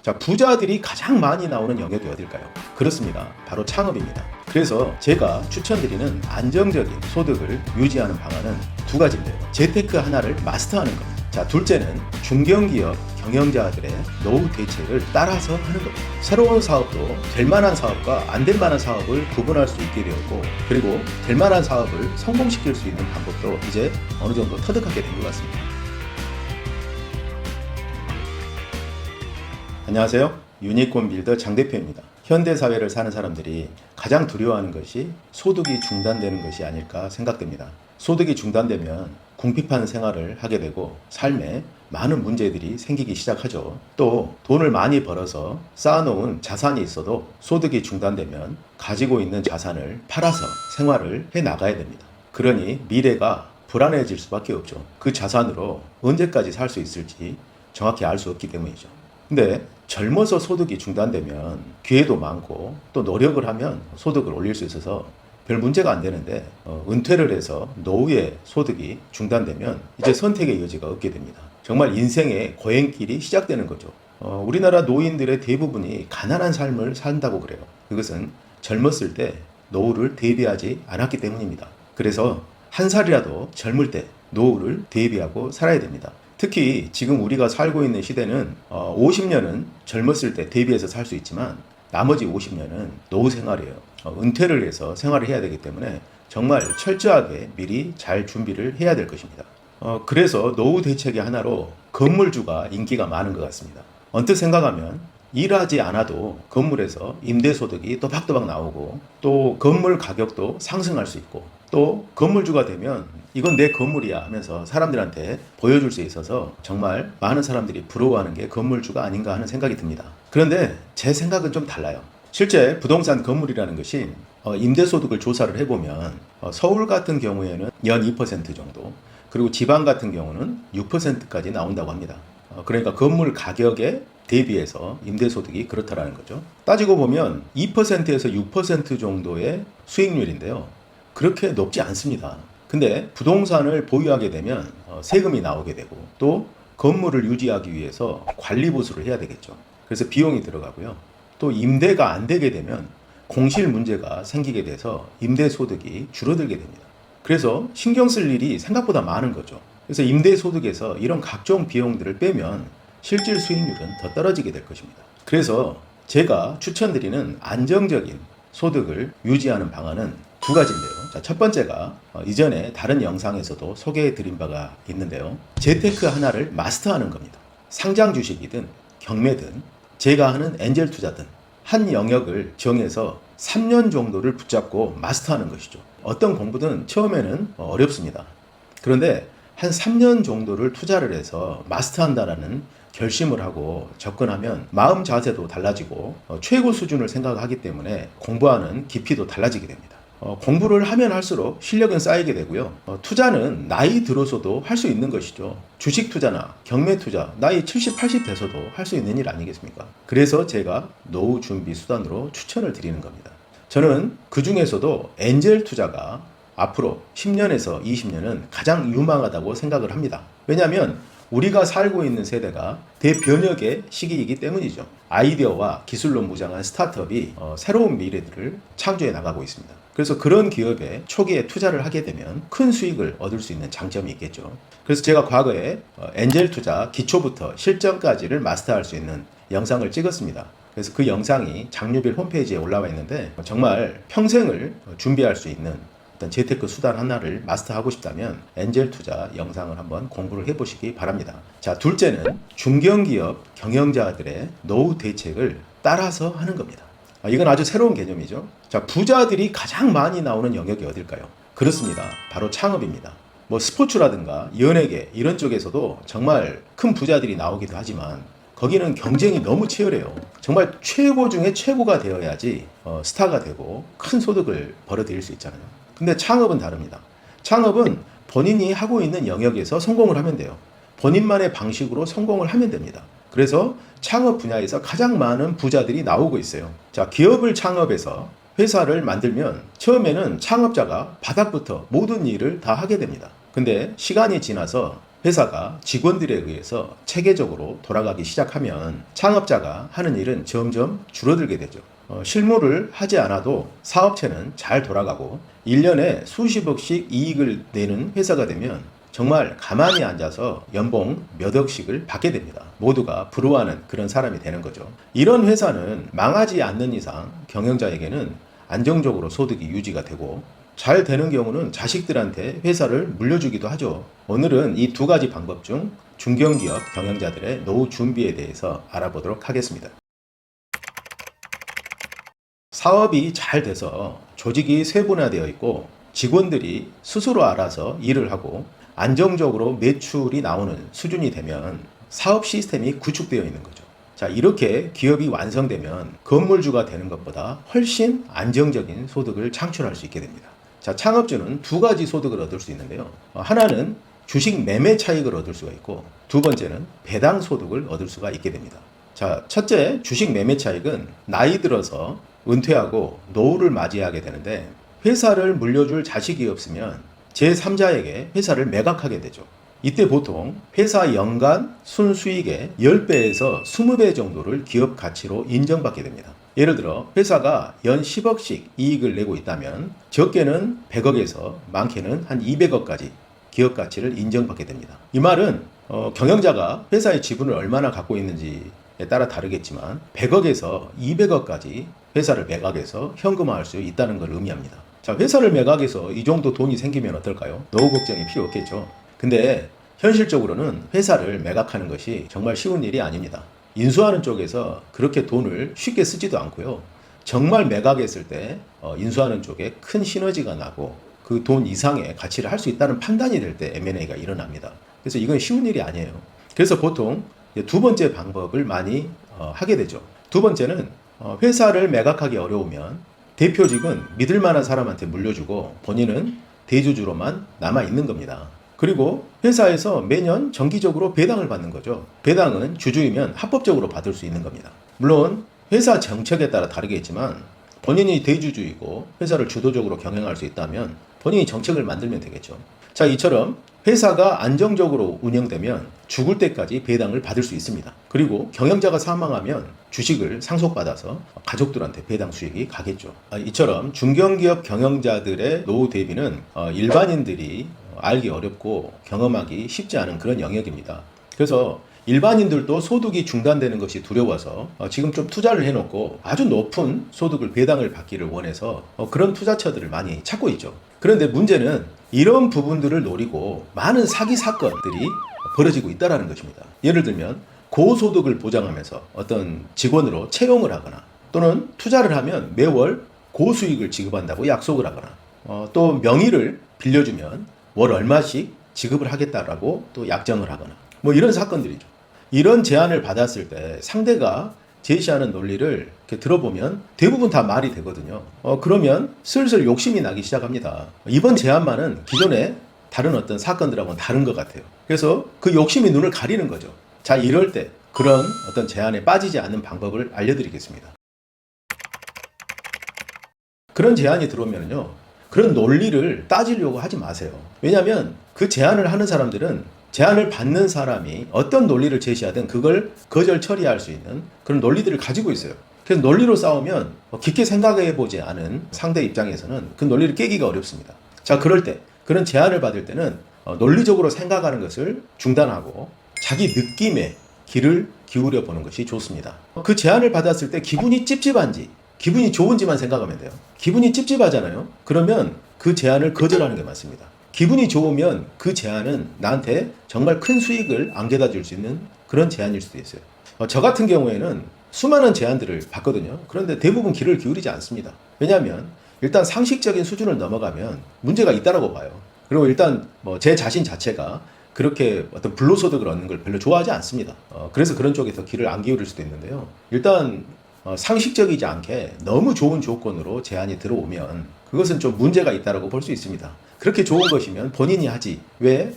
자, 부자들이 가장 많이 나오는 영역이 어딜까요? 그렇습니다. 바로 창업입니다. 그래서 제가 추천드리는 안정적인 소득을 유지하는 방안은 두 가지인데요. 재테크 하나를 마스터하는 겁니다. 자, 둘째는 중견기업 경영자들의 노후 대책을 따라서 하는 겁니다. 새로운 사업도 될 만한 사업과 안 될 만한 사업을 구분할 수 있게 되었고, 그리고 될 만한 사업을 성공시킬 수 있는 방법도 이제 어느 정도 터득하게 된 것 같습니다. 안녕하세요. 유니콘 빌더 장 대표입니다. 현대사회를 사는 사람들이 가장 두려워하는 것이 소득이 중단되는 것이 아닐까 생각됩니다. 소득이 중단되면 궁핍한 생활을 하게 되고 삶에 많은 문제들이 생기기 시작하죠. 또 돈을 많이 벌어서 쌓아놓은 자산이 있어도 소득이 중단되면 가지고 있는 자산을 팔아서 생활을 해 나가야 됩니다. 그러니 미래가 불안해질 수밖에 없죠. 그 자산으로 언제까지 살 수 있을지 정확히 알 수 없기 때문이죠. 근데 젊어서 소득이 중단되면 기회도 많고 또 노력을 하면 소득을 올릴 수 있어서 별 문제가 안 되는데 은퇴를 해서 노후에 소득이 중단되면 이제 선택의 여지가 없게 됩니다. 정말 인생의 고행길이 시작되는 거죠. 우리나라 노인들의 대부분이 가난한 삶을 산다고 그래요. 그것은 젊었을 때 노후를 대비하지 않았기 때문입니다. 그래서 한 살이라도 젊을 때 노후를 대비하고 살아야 됩니다. 특히 지금 우리가 살고 있는 시대는 50년은 젊었을 때 대비해서 살 수 있지만 나머지 50년은 노후 생활이에요. 은퇴를 해서 생활을 해야 되기 때문에 정말 철저하게 미리 잘 준비를 해야 될 것입니다. 그래서 노후 대책의 하나로 건물주가 인기가 많은 것 같습니다. 언뜻 생각하면 일하지 않아도 건물에서 임대소득이 또박또박 나오고 또 건물 가격도 상승할 수 있고 또 건물주가 되면 이건 내 건물이야 하면서 사람들한테 보여줄 수 있어서 정말 많은 사람들이 부러워하는 게 건물주가 아닌가 하는 생각이 듭니다. 그런데 제 생각은 좀 달라요. 실제 부동산 건물이라는 것이 임대소득을 조사를 해보면 서울 같은 경우에는 연 2% 정도, 그리고 지방 같은 경우는 6%까지 나온다고 합니다. 그러니까 건물 가격에 대비해서 임대소득이 그렇다라는 거죠. 따지고 보면 2%에서 6% 정도의 수익률인데요. 그렇게 높지 않습니다. 근데 부동산을 보유하게 되면 세금이 나오게 되고 또 건물을 유지하기 위해서 관리 보수를 해야 되겠죠. 그래서 비용이 들어가고요. 또 임대가 안 되게 되면 공실 문제가 생기게 돼서 임대소득이 줄어들게 됩니다. 그래서 신경 쓸 일이 생각보다 많은 거죠. 그래서 임대소득에서 이런 각종 비용들을 빼면 실질 수익률은 더 떨어지게 될 것입니다. 그래서 제가 추천드리는 안정적인 소득을 유지하는 방안은 두 가지인데요. 자, 첫 번째가 이전에 다른 영상에서도 소개해 드린 바가 있는데요. 재테크 하나를 마스터하는 겁니다. 상장 주식이든 경매든 제가 하는 엔젤 투자든 한 영역을 정해서 3년 정도를 붙잡고 마스터하는 것이죠. 어떤 공부든 처음에는 어렵습니다. 그런데 한 3년 정도를 투자를 해서 마스터한다라는 결심을 하고 접근하면 마음 자세도 달라지고 최고 수준을 생각하기 때문에 공부하는 깊이도 달라지게 됩니다. 공부를 하면 할수록 실력은 쌓이게 되고요. 투자는 나이 들어서도 할 수 있는 것이죠. 주식 투자나 경매 투자, 나이 70, 80 돼서도 할 수 있는 일 아니겠습니까? 그래서 제가 노후 준비 수단으로 추천을 드리는 겁니다. 저는 그 중에서도 엔젤 투자가 앞으로 10년에서 20년은 가장 유망하다고 생각을 합니다. 왜냐하면 우리가 살고 있는 세대가 대변혁의 시기이기 때문이죠. 아이디어와 기술로 무장한 스타트업이 새로운 미래들을 창조해 나가고 있습니다. 그래서 그런 기업에 초기에 투자를 하게 되면 큰 수익을 얻을 수 있는 장점이 있겠죠. 그래서 제가 과거에 엔젤 투자 기초부터 실전까지를 마스터할 수 있는 영상을 찍었습니다. 그래서 그 영상이 장유빌 홈페이지에 올라와 있는데 정말 평생을 준비할 수 있는 어떤 재테크 수단 하나를 마스터하고 싶다면 엔젤 투자 영상을 한번 공부를 해보시기 바랍니다. 자, 둘째는 중견기업 경영자들의 노후 대책을 따라서 하는 겁니다. 이건 아주 새로운 개념이죠. 자, 부자들이 가장 많이 나오는 영역이 어딜까요? 그렇습니다. 바로 창업입니다. 뭐 스포츠라든가 연예계 이런 쪽에서도 정말 큰 부자들이 나오기도 하지만 거기는 경쟁이 너무 치열해요. 정말 최고 중에 최고가 되어야지 스타가 되고 큰 소득을 벌어들일 수 있잖아요. 근데 창업은 다릅니다. 창업은 본인이 하고 있는 영역에서 성공을 하면 돼요. 본인만의 방식으로 성공을 하면 됩니다. 그래서 창업 분야에서 가장 많은 부자들이 나오고 있어요. 자, 기업을 창업해서 회사를 만들면 처음에는 창업자가 바닥부터 모든 일을 다 하게 됩니다. 근데 시간이 지나서 회사가 직원들에 의해서 체계적으로 돌아가기 시작하면 창업자가 하는 일은 점점 줄어들게 되죠. 실무를 하지 않아도 사업체는 잘 돌아가고 1년에 수십억씩 이익을 내는 회사가 되면 정말 가만히 앉아서 연봉 몇 억씩을 받게 됩니다. 모두가 부러워하는 그런 사람이 되는 거죠. 이런 회사는 망하지 않는 이상 경영자에게는 안정적으로 소득이 유지가 되고 잘 되는 경우는 자식들한테 회사를 물려주기도 하죠. 오늘은 이 두 가지 방법 중 중견기업 경영자들의 노후 준비에 대해서 알아보도록 하겠습니다. 사업이 잘 돼서 조직이 세분화되어 있고 직원들이 스스로 알아서 일을 하고 안정적으로 매출이 나오는 수준이 되면 사업 시스템이 구축되어 있는 거죠. 자, 이렇게 기업이 완성되면 건물주가 되는 것보다 훨씬 안정적인 소득을 창출할 수 있게 됩니다. 자, 창업주는 두 가지 소득을 얻을 수 있는데요. 하나는 주식 매매 차익을 얻을 수가 있고 두 번째는 배당 소득을 얻을 수가 있게 됩니다. 자, 첫째 주식 매매 차익은 나이 들어서 은퇴하고 노후를 맞이하게 되는데 회사를 물려줄 자식이 없으면 제3자에게 회사를 매각하게 되죠. 이때 보통 회사 연간 순수익의 10배에서 20배 정도를 기업 가치로 인정받게 됩니다. 예를 들어 회사가 연 10억씩 이익을 내고 있다면 적게는 100억에서 많게는 한 200억까지 기업 가치를 인정받게 됩니다. 이 말은 경영자가 회사의 지분을 얼마나 갖고 있는지에 따라 다르겠지만 100억에서 200억까지 회사를 매각해서 현금화할 수 있다는 걸 의미합니다. 자, 회사를 매각해서 이 정도 돈이 생기면 어떨까요? 노후 걱정이 필요 없겠죠. 근데 현실적으로는 회사를 매각하는 것이 정말 쉬운 일이 아닙니다. 인수하는 쪽에서 그렇게 돈을 쉽게 쓰지도 않고요. 정말 매각했을 때 인수하는 쪽에 큰 시너지가 나고 그 돈 이상의 가치를 할 수 있다는 판단이 될 때 M&A가 일어납니다. 그래서 이건 쉬운 일이 아니에요. 그래서 보통 두 번째 방법을 많이 하게 되죠. 두 번째는 회사를 매각하기 어려우면 대표직은 믿을 만한 사람한테 물려주고 본인은 대주주로만 남아 있는 겁니다. 그리고 회사에서 매년 정기적으로 배당을 받는 거죠. 배당은 주주이면 합법적으로 받을 수 있는 겁니다. 물론 회사 정책에 따라 다르겠지만 본인이 대주주이고 회사를 주도적으로 경영할 수 있다면 본인이 정책을 만들면 되겠죠. 자, 이처럼 회사가 안정적으로 운영되면 죽을 때까지 배당을 받을 수 있습니다. 그리고 경영자가 사망하면 주식을 상속받아서 가족들한테 배당 수익이 가겠죠. 이처럼 중견기업 경영자들의 노후 대비는 일반인들이 알기 어렵고 경험하기 쉽지 않은 그런 영역입니다. 그래서 일반인들도 소득이 중단되는 것이 두려워서 지금 좀 투자를 해놓고 아주 높은 소득을 배당을 받기를 원해서 그런 투자처들을 많이 찾고 있죠. 그런데 문제는 이런 부분들을 노리고 많은 사기 사건들이 벌어지고 있다는 것입니다. 예를 들면 고소득을 보장하면서 어떤 직원으로 채용을 하거나 또는 투자를 하면 매월 고수익을 지급한다고 약속을 하거나 또 명의를 빌려주면 월 얼마씩 지급을 하겠다라고 또 약정을 하거나 뭐 이런 사건들이죠. 이런 제안을 받았을 때 상대가 제시하는 논리를 이렇게 들어보면 대부분 다 말이 되거든요. 그러면 슬슬 욕심이 나기 시작합니다. 이번 제안만은 기존에 다른 어떤 사건들하고는 다른 것 같아요. 그래서 그 욕심이 눈을 가리는 거죠. 자, 이럴 때 그런 어떤 제안에 빠지지 않는 방법을 알려드리겠습니다. 그런 제안이 들어오면요, 그런 논리를 따지려고 하지 마세요. 왜냐하면 그 제안을 하는 사람들은 제안을 받는 사람이 어떤 논리를 제시하든 그걸 거절 처리할 수 있는 그런 논리들을 가지고 있어요. 그래서 논리로 싸우면 깊게 생각해보지 않은 상대 입장에서는 그 논리를 깨기가 어렵습니다. 자, 그럴 때 그런 제안을 받을 때는 논리적으로 생각하는 것을 중단하고 자기 느낌에 귀를 기울여 보는 것이 좋습니다. 그 제안을 받았을 때 기분이 찝찝한지 기분이 좋은지만 생각하면 돼요. 기분이 찝찝하잖아요. 그러면 그 제안을 거절하는 게 맞습니다. 기분이 좋으면 그 제안은 나한테 정말 큰 수익을 안겨다 줄 수 있는 그런 제안일 수도 있어요. 저 같은 경우에는 수많은 제안들을 받거든요. 그런데 대부분 귀를 기울이지 않습니다. 왜냐하면 일단 상식적인 수준을 넘어가면 문제가 있다고 봐요. 그리고 일단 제 자신 자체가 그렇게 어떤 불로소득을 얻는 걸 별로 좋아하지 않습니다. 그래서 그런 쪽에서 귀를 안 기울일 수도 있는데요. 일단 상식적이지 않게 너무 좋은 조건으로 제안이 들어오면 그것은 좀 문제가 있다고 볼 수 있습니다. 그렇게 좋은 것이면 본인이 하지 왜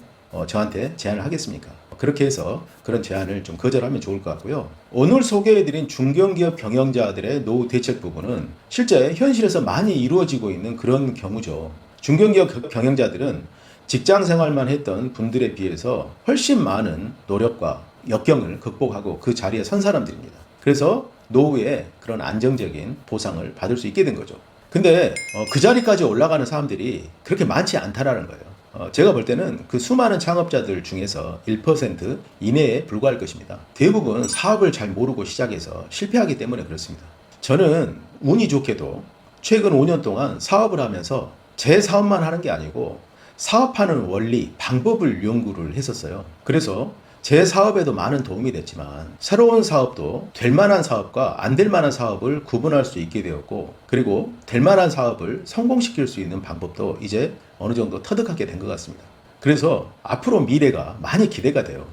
저한테 제안을 하겠습니까? 그렇게 해서 그런 제안을 좀 거절하면 좋을 것 같고요. 오늘 소개해드린 중견기업 경영자들의 노후 대책 부분은 실제 현실에서 많이 이루어지고 있는 그런 경우죠. 중견기업 경영자들은 직장 생활만 했던 분들에 비해서 훨씬 많은 노력과 역경을 극복하고 그 자리에 선 사람들입니다. 그래서 노후에 그런 안정적인 보상을 받을 수 있게 된 거죠. 근데 그 자리까지 올라가는 사람들이 그렇게 많지 않다라는 거예요. 제가 볼 때는 그 수많은 창업자들 중에서 1% 이내에 불과할 것입니다. 대부분 사업을 잘 모르고 시작해서 실패하기 때문에 그렇습니다. 저는 운이 좋게도 최근 5년 동안 사업을 하면서 제 사업만 하는 게 아니고 사업하는 원리, 방법을 연구를 했었어요. 그래서 제 사업에도 많은 도움이 됐지만 새로운 사업도 될 만한 사업과 안 될 만한 사업을 구분할 수 있게 되었고, 그리고 될 만한 사업을 성공시킬 수 있는 방법도 이제 어느 정도 터득하게 된 것 같습니다. 그래서 앞으로 미래가 많이 기대가 돼요.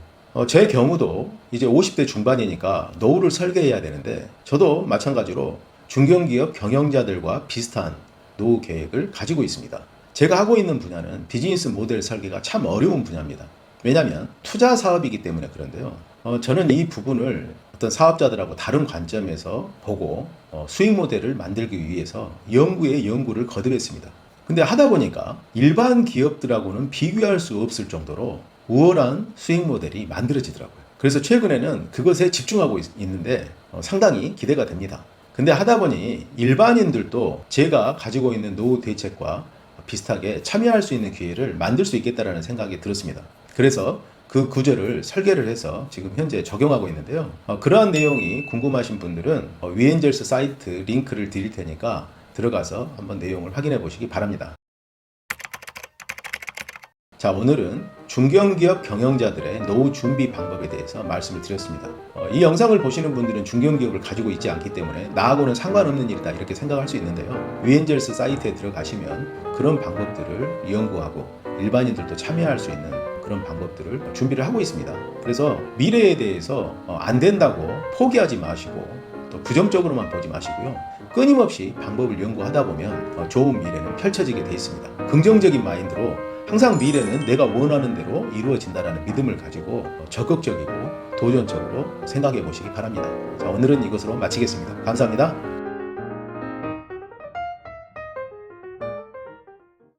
제 경우도 이제 50대 중반이니까 노후를 설계해야 되는데, 저도 마찬가지로 중견기업 경영자들과 비슷한 노후 계획을 가지고 있습니다. 제가 하고 있는 분야는 비즈니스 모델 설계가 참 어려운 분야입니다. 왜냐하면 투자 사업이기 때문에 그런데요. 저는 이 부분을 어떤 사업자들하고 다른 관점에서 보고 수익 모델을 만들기 위해서 연구에 연구를 거듭했습니다. 근데 하다 보니까 일반 기업들하고는 비교할 수 없을 정도로 우월한 수익 모델이 만들어지더라고요. 그래서 최근에는 그것에 집중하고 있는데 상당히 기대가 됩니다. 근데 하다 보니 일반인들도 제가 가지고 있는 노후 대책과 비슷하게 참여할 수 있는 기회를 만들 수 있겠다라는 생각이 들었습니다. 그래서 그 구조를 설계를 해서 지금 현재 적용하고 있는데요. 그러한 내용이 궁금하신 분들은 위엔젤스 사이트 링크를 드릴 테니까 들어가서 한번 내용을 확인해 보시기 바랍니다. 자, 오늘은 중견기업 경영자들의 노후 준비 방법에 대해서 말씀을 드렸습니다. 이 영상을 보시는 분들은 중견기업을 가지고 있지 않기 때문에 나하고는 상관없는 일이다 이렇게 생각할 수 있는데요. 위엔젤스 사이트에 들어가시면 그런 방법들을 연구하고 일반인들도 참여할 수 있는 그런 방법들을 준비를 하고 있습니다. 그래서 미래에 대해서 안 된다고 포기하지 마시고 또 부정적으로만 보지 마시고요. 끊임없이 방법을 연구하다 보면 좋은 미래는 펼쳐지게 되어 있습니다. 긍정적인 마인드로 항상 미래는 내가 원하는 대로 이루어진다는 믿음을 가지고 적극적이고 도전적으로 생각해 보시기 바랍니다. 자, 오늘은 이것으로 마치겠습니다. 감사합니다.